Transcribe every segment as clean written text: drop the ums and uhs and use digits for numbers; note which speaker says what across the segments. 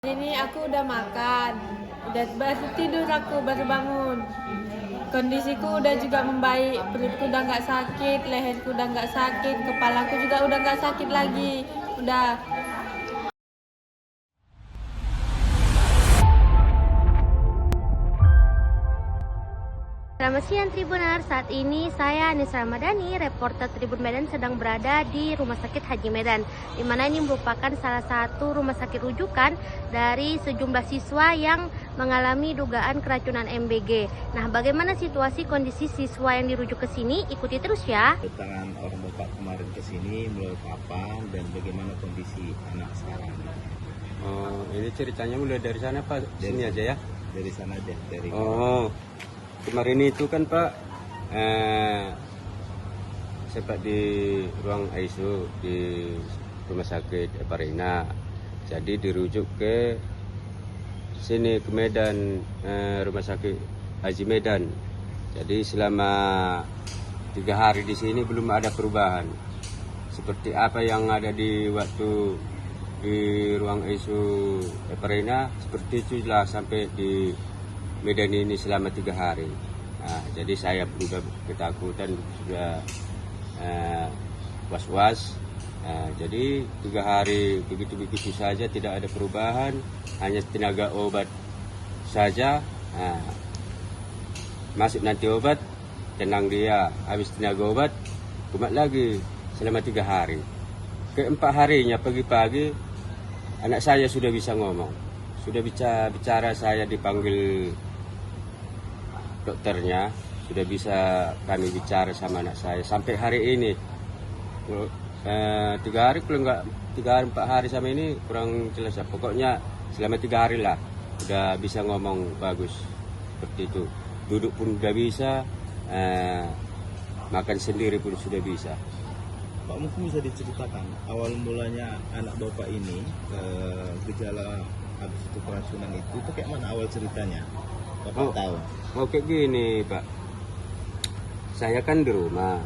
Speaker 1: Ini aku udah makan, udah baru tidur, aku baru bangun. Kondisiku udah juga membaik, perutku udah nggak sakit, leherku udah nggak sakit, kepalaku juga udah nggak sakit lagi. Udah.
Speaker 2: Selamat siang Tribuner, saat ini saya Anissa Ramadhani, reporter Tribun Medan sedang berada di Rumah Sakit Haji Medan, di mana ini merupakan salah satu rumah sakit rujukan dari sejumlah siswa yang mengalami dugaan keracunan MBG. Nah, bagaimana situasi kondisi siswa yang dirujuk ke sini? Ikuti terus ya.
Speaker 3: Kedatangan orang bapak kemarin ke sini mulai kapan dan bagaimana kondisi anak sekarang?
Speaker 4: Ini ceritanya mulai dari sana Pak, sini aja ya.
Speaker 3: Dari sana aja, dari
Speaker 4: Kemarin itu kan Pak, sempat di ruang ICU di Rumah Sakit Parina. Jadi dirujuk ke sini ke Medan, Rumah Sakit Haji Medan. Jadi selama 3 hari di sini belum ada perubahan. Seperti apa yang ada di waktu di ruang ICU Parina, seperti itulah sampai di Medan ini selama 3 hari. Nah, jadi saya pun sudah ketakutan, sudah was-was. Jadi 3 hari begitu-begitu saja, tidak ada perubahan, hanya tenaga obat saja. Masuk nanti obat, tenang dia, habis tenaga obat, kumat lagi selama 3 hari. Ke-4 harinya pagi-pagi, anak saya sudah bisa ngomong, sudah bicara, saya dipanggil dokternya, sudah bisa kami bicara sama anak saya sampai hari ini. 3 hari, kalau enggak 4 hari sama ini kurang jelas ya. Pokoknya selama 3 hari lah udah bisa ngomong bagus seperti itu. Duduk pun udah bisa, makan sendiri pun sudah bisa.
Speaker 3: Pak, mungkin bisa diceritakan awal mulanya anak bapak ini gejala habis itu keracunan itu kayak mana awal ceritanya? Bapak tahu?
Speaker 4: Kayak gini Pak, saya kan di rumah.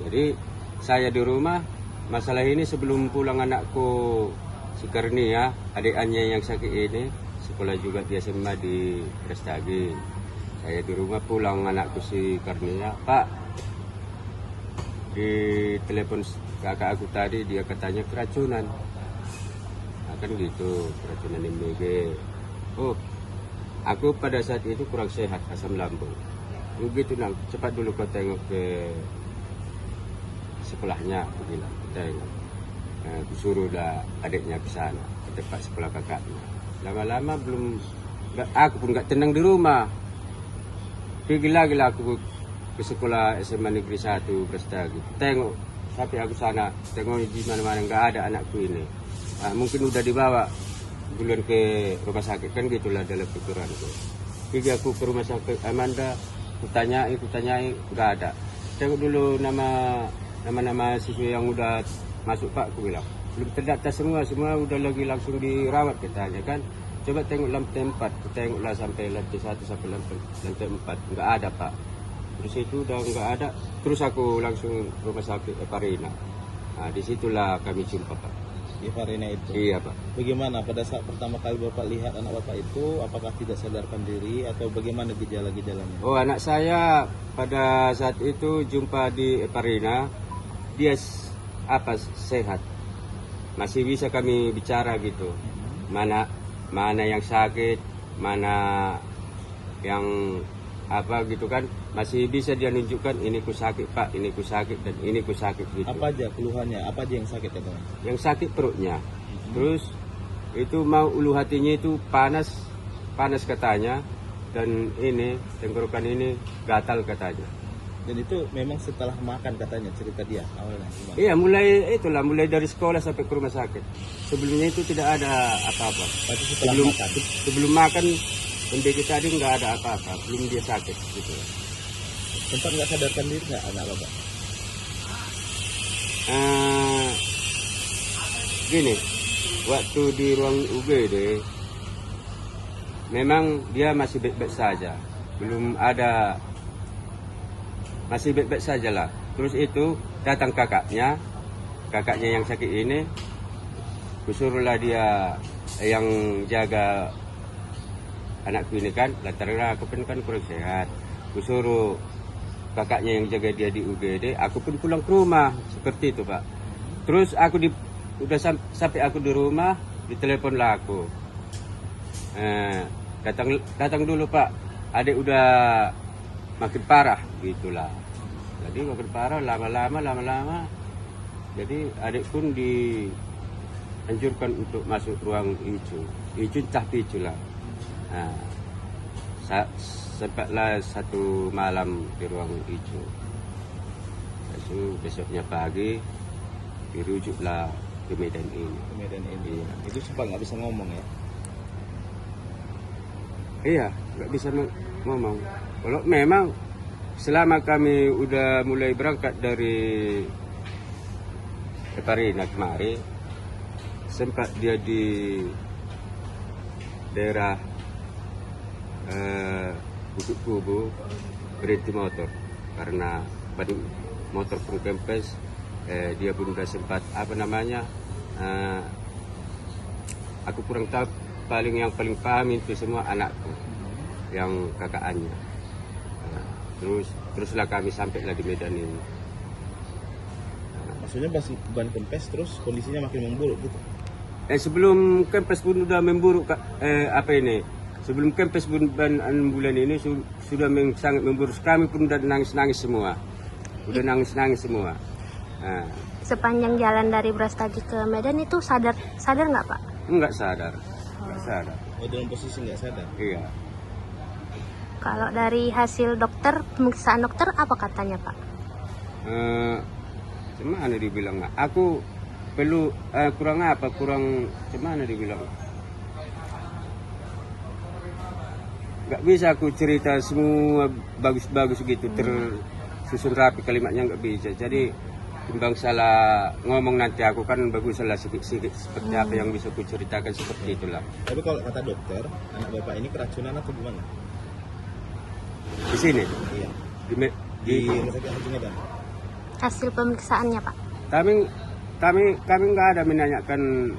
Speaker 4: Jadi saya di rumah, masalah ini sebelum pulang anakku si Karnia, adik-annya yang sakit ini, sekolah juga di SMA di Prestagi. Saya di rumah, pulang anakku si Karnia, Pak, di telepon kakak aku tadi, dia katanya keracunan. Akan gitu, keracunan MBG. Aku pada saat itu kurang sehat, asam lambung. Begitu nang, cepat dulu kau tengok ke sekolahnya, aku bilang, tengok. Aku suruh dah adiknya ke sana, ke tempat sekolah kakaknya. Lama-lama aku pun nggak tenang di rumah. Pergi lagi lah aku ke sekolah SMA Negeri 1 Prestagi. Tengok, sampai aku sana, tengok di mana-mana nggak ada anakku ini. Mungkin udah dibawa duluan ke rumah sakit, kan gitulah dalam pikiranku. Pergi aku ke rumah sakit Amanda, kutanyai, nggak ada. Tengok dulu nama siswa yang udah masuk Pak, aku bilang. Belum terdata semua udah lagi langsung dirawat katanya kan. Coba tengok lantai 4, tengoklah sampai lantai 1 sampai lantai 4, nggak ada Pak. Terus itu udah nggak ada, terus aku langsung rumah sakit Parina. Nah, disitulah kami jumpa Pak.
Speaker 3: Di Farina itu?
Speaker 4: Iya Pak.
Speaker 3: Bagaimana pada saat pertama kali bapak lihat anak bapak itu, apakah tidak sadarkan diri atau bagaimana gejala-gejalanya?
Speaker 4: Anak saya pada saat itu jumpa di Parina, dia sehat, masih bisa kami bicara gitu, mana yang sakit, mana yang apa gitu kan, masih bisa dia nunjukkan, ini ku sakit Pak, ini ku sakit dan ini ku sakit gitu.
Speaker 3: Apa aja keluhannya, apa aja yang sakit katanya?
Speaker 4: Yang sakit perutnya, terus itu mau ulu hatinya itu panas katanya, dan ini tenggorokan ini gatal katanya.
Speaker 3: Dan itu memang setelah makan katanya, cerita dia awalnya?
Speaker 4: Iya, mulai dari sekolah sampai ke rumah sakit. Sebelumnya itu tidak ada apa-apa.
Speaker 3: Berarti setelah makan?
Speaker 4: Sebelum makan, MBG tadi nggak ada apa-apa, belum dia sakit gitu.
Speaker 3: Sempat nggak sadarkan diri nggak anak bapak?
Speaker 4: Gini, waktu di ruang UGD, memang dia masih baik-baik saja, belum ada, masih baik-baik saja lah. Terus itu datang kakaknya yang sakit ini, kusuruhlah dia yang jaga anakku ini kan, lantaran aku kan kurang sehat. Aku suruh kakaknya yang jaga dia di UGD, aku pun pulang ke rumah seperti itu Pak. Terus aku udah sampai aku di rumah, diteleponlah aku. Datang dulu Pak, adik udah makin parah gitulah. Jadi makin parah lama-lama. Jadi adik pun dianjurkan untuk masuk ruang ICU. ICU entah picu lah. Nah, sempatlah satu malam di ruang ICU. Besoknya pagi dirujuklah ke Medan ini.
Speaker 3: Kemudian ini.
Speaker 4: Iya.
Speaker 3: Itu sempat nggak bisa ngomong ya?
Speaker 4: Iya, nggak bisa ngomong. Kalau memang selama kami udah mulai berangkat dari Parina kemari, sempat dia di daerah Bukit Kubu berhenti motor karena ban motor pun kempes. Dia pun udah sempat aku kurang tahu, yang paling paham itu semua anakku yang kakaknya. Teruslah kami sampailah di Medan ini.
Speaker 3: Maksudnya masih ban kempes terus kondisinya makin memburuk gitu?
Speaker 4: Sebelum kempes pun udah memburuk sebelum kempes pun ban bulan ini sudah sangat memburuk. Kami pun udah nangis-nangis semua.
Speaker 2: Sepanjang jalan dari Brastagi ke Medan itu sadar nggak Pak?
Speaker 4: Enggak sadar.
Speaker 3: Oh, dalam posisi nggak sadar?
Speaker 4: Iya.
Speaker 2: Kalau dari hasil pemeriksaan dokter apa katanya Pak?
Speaker 4: Gimana dibilang? Aku perlu gimana dibilang? Nggak bisa aku cerita semua bagus-bagus gitu tersusun rapi kalimatnya, nggak bisa. Jadi timbang salah ngomong nanti aku kan bagus salah sedikit seperti apa yang bisa aku ceritakan seperti itulah.
Speaker 3: Tapi kalau kata dokter, anak bapak ini keracunan atau gimana?
Speaker 4: Di sini?
Speaker 3: Iya.
Speaker 4: Di
Speaker 3: Rumah Sakit Haji Medan.
Speaker 2: Hasil pemeriksaannya Pak?
Speaker 4: Kami nggak ada menanyakan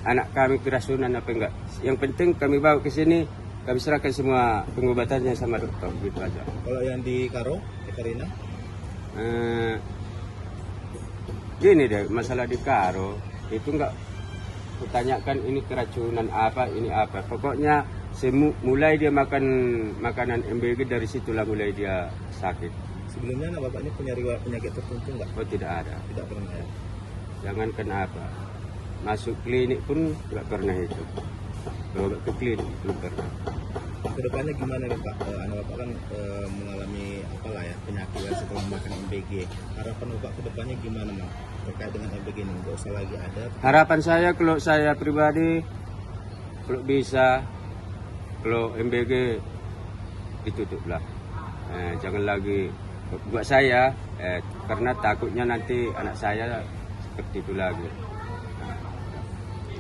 Speaker 4: anak kami keracunan apa enggak. Yang penting kami bawa ke sini, kami serahkan semua pengobatannya sama dokter, gitu aja.
Speaker 3: Kalau yang di Karo, di Karina?
Speaker 4: Gini deh, masalah di Karo itu enggak kutanyakan ini keracunan apa, ini apa. Pokoknya mulai dia makan makanan MBG, dari situlah mulai dia sakit.
Speaker 3: Sebelumnya anak bapak ini punya riwayat penyakit tertentu nggak?
Speaker 4: Oh, tidak ada.
Speaker 3: Tidak pernah ya?
Speaker 4: Jangan kenapa. Masuk klinik pun nggak pernah itu. Berobat ke klinik belum pernah.
Speaker 3: Kedepannya gimana nih Pak? Anak bapak kan mengalami penyakit setelah makan MBG. Harapan bapak kedepannya gimana Mak? Terkait dengan MBG ini, nggak usah lagi ada.
Speaker 4: Harapan saya, kalau saya pribadi, kalau bisa, kalau MBG ditutuplah. Jangan lagi buat saya, karena takutnya nanti anak saya seperti itu lagi.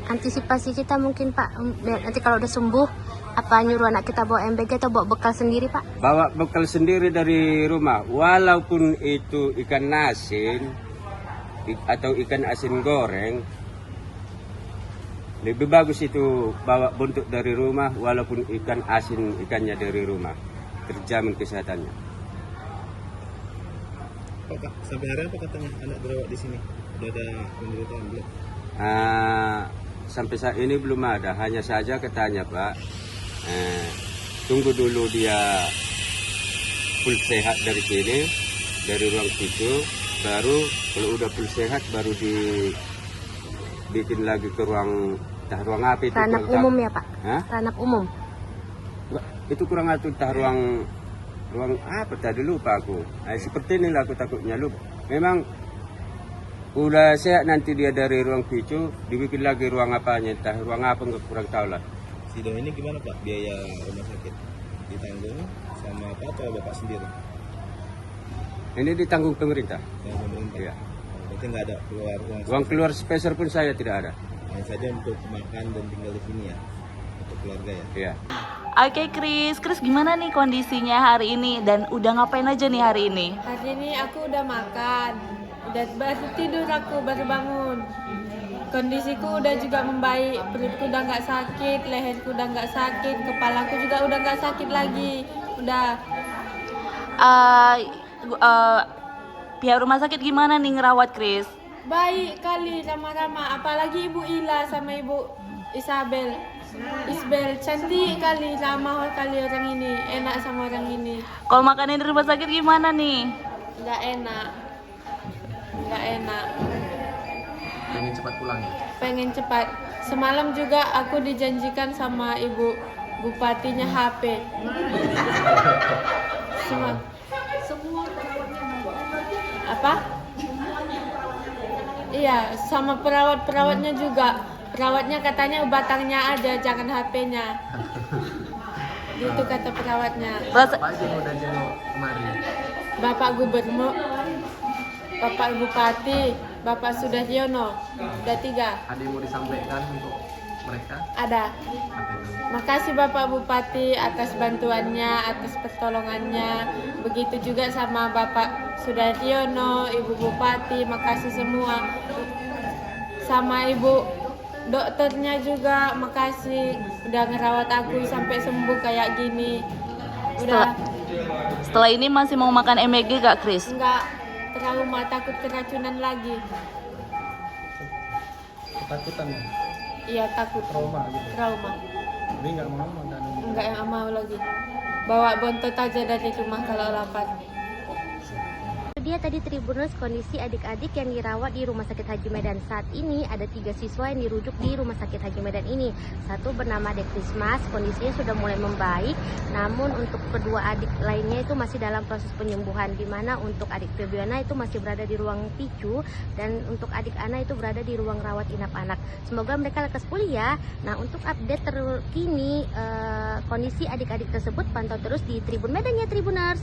Speaker 2: Antisipasi kita mungkin Pak, nanti kalau udah sembuh, apa nyuruh anak kita bawa MBG atau bawa bekal sendiri Pak?
Speaker 4: Bawa bekal sendiri dari rumah, walaupun itu ikan asin atau ikan asin goreng, lebih bagus itu bawa bentuk dari rumah, walaupun ikan asin ikannya dari rumah, terjamin kesehatannya.
Speaker 3: Pak, sampai hari apa katanya anak dirawat di sini? Udah ada pemberitaan belum?
Speaker 4: Sampai saat ini belum ada, hanya saja katanya Pak, tunggu dulu dia full sehat dari sini, dari ruang situ, baru kalau udah full sehat baru dibikin lagi ke ruang apa itu?
Speaker 2: Ranap umum ya Pak?
Speaker 4: Hah?
Speaker 2: Ranap umum?
Speaker 4: Itu kurang atau ruang apa tadi, lupa aku. Seperti inilah aku takutnya lupa. Memang udah sehat nanti dia dari ruang picu dibikin lagi ruang apanya, entah ruang apa nggak, kurang tahu lah.
Speaker 3: Sejauh ini gimana Pak biaya rumah sakit? Ditanggung sama apa atau bapak sendiri?
Speaker 4: Ini ditanggung pemerintah.
Speaker 3: Yang pemerintah?
Speaker 4: Iya.
Speaker 3: Berarti nggak ada keluar
Speaker 4: Uang keluar spesial pun saya tidak ada.
Speaker 3: Hanya saja untuk makan dan tinggal di sini ya, untuk keluarga ya.
Speaker 4: Iya.
Speaker 5: Oke Kris gimana nih kondisinya hari ini dan udah ngapain aja nih hari ini?
Speaker 1: Hari ini aku udah makan, baru tidur, aku baru bangun. kondisiku udah juga membaik, perutku udah nggak sakit, leherku udah nggak sakit, kepalaku juga udah nggak sakit lagi, udah.
Speaker 5: Pihak rumah sakit gimana nih ngerawat Chris?
Speaker 1: Baik kali, ramah-ramah, apalagi Ibu Ila sama Ibu Isabel, cantik kali, ramah kali orang ini, enak sama orang ini.
Speaker 5: Kalau makanan di rumah sakit gimana nih?
Speaker 1: Nggak enak, nggak enak.
Speaker 3: Pengen cepat pulang ya?
Speaker 1: Pengen cepat. Semalam juga aku dijanjikan sama Ibu Bupatinya HP. Semua apa? Iya, sama perawatnya juga. Perawatnya katanya batangnya aja, jangan HP-nya. Itu kata perawatnya.
Speaker 5: Rasa-
Speaker 3: Apa aja yang udah jenguk kemarin?
Speaker 1: Bapak Gubernur, Bapak Bupati, Bapak Sudahyono, udah 3.
Speaker 3: Ada yang mau disampaikan untuk mereka?
Speaker 1: Ada.
Speaker 3: Apa itu?
Speaker 1: Makasih Bapak Bupati atas bantuannya, atas pertolongannya. Begitu juga sama Bapak Sudahyono, Ibu Bupati, makasih semua. Sama Ibu dokternya juga, makasih udah ngerawat aku sampai sembuh kayak gini. Udah
Speaker 5: Setelah ini masih mau makan MBG gak Chris?
Speaker 1: enggak trauma, takut keracunan lagi.
Speaker 3: Ketakutan ya?
Speaker 1: Iya takut.
Speaker 3: Trauma gitu?
Speaker 1: Trauma.
Speaker 3: Jadi nggak mau makan?
Speaker 1: Enggak yang mau lagi. Bawa bontot aja dari rumah kalau lapar.
Speaker 2: Itu dia tadi Tribuners kondisi adik-adik yang dirawat di Rumah Sakit Haji Medan. Saat ini ada 3 siswa yang dirujuk di Rumah Sakit Haji Medan ini. Satu bernama Dek Rismas, kondisinya sudah mulai membaik. Namun untuk kedua adik lainnya itu masih dalam proses penyembuhan. Di mana untuk adik Febriana itu masih berada di ruang PICU. Dan untuk adik Ana itu berada di ruang rawat inap anak. Semoga mereka lekas pulih ya. Nah untuk update terkini kondisi adik-adik tersebut pantau terus di Tribun Medan ya Tribuners.